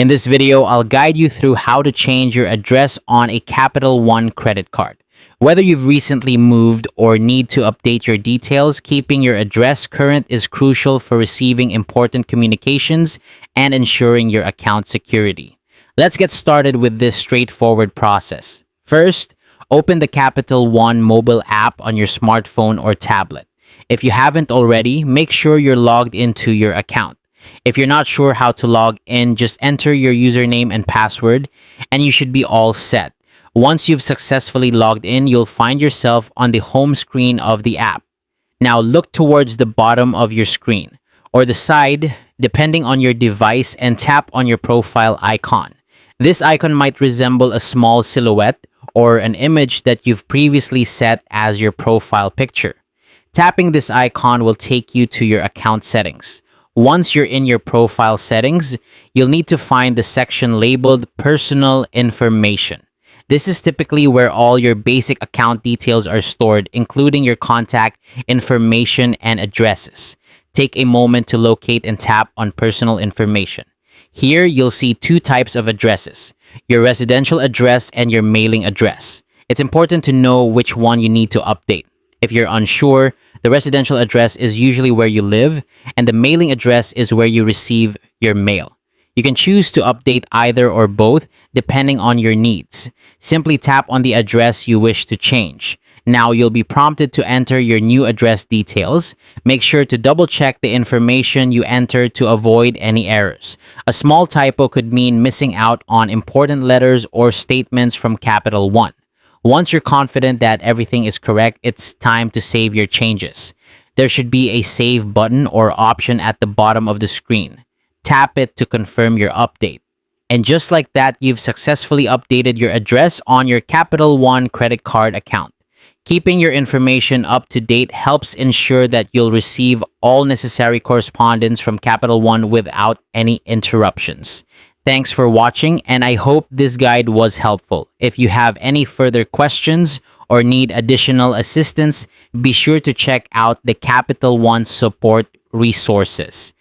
In this video, I'll guide you through how to change your address on a Capital One credit card. Whether you've recently moved or need to update your details, keeping your address current is crucial for receiving important communications and ensuring your account security. Let's get started with this straightforward process. First, open the Capital One mobile app on your smartphone or tablet. If you haven't already, make sure you're logged into your account. If you're not sure how to log in, just enter your username and password, and you should be all set. Once you've successfully logged in, you'll find yourself on the home screen of the app. Now look towards the bottom of your screen, or the side, depending on your device, and tap on your profile icon. This icon might resemble a small silhouette or an image that you've previously set as your profile picture. Tapping this icon will take you to your account settings. Once you're in your profile settings, you'll need to find the section labeled Personal Information. This is typically where all your basic account details are stored, including your contact information and addresses. Take a moment to locate and tap on Personal Information. Here, you'll see two types of addresses: your residential address and your mailing address. It's important to know which one you need to update. If you're unsure, the residential address is usually where you live, and the mailing address is where you receive your mail. You can choose to update either or both, depending on your needs. Simply tap on the address you wish to change. Now you'll be prompted to enter your new address details. Make sure to double-check the information you enter to avoid any errors. A small typo could mean missing out on important letters or statements from Capital One. Once you're confident that everything is correct, it's time to save your changes. There should be a save button or option at the bottom of the screen. Tap it to confirm your update. And just like that, you've successfully updated your address on your Capital One credit card account. Keeping your information up to date helps ensure that you'll receive all necessary correspondence from Capital One without any interruptions. Thanks for watching, and I hope this guide was helpful. If you have any further questions or need additional assistance, be sure to check out the Capital One support resources.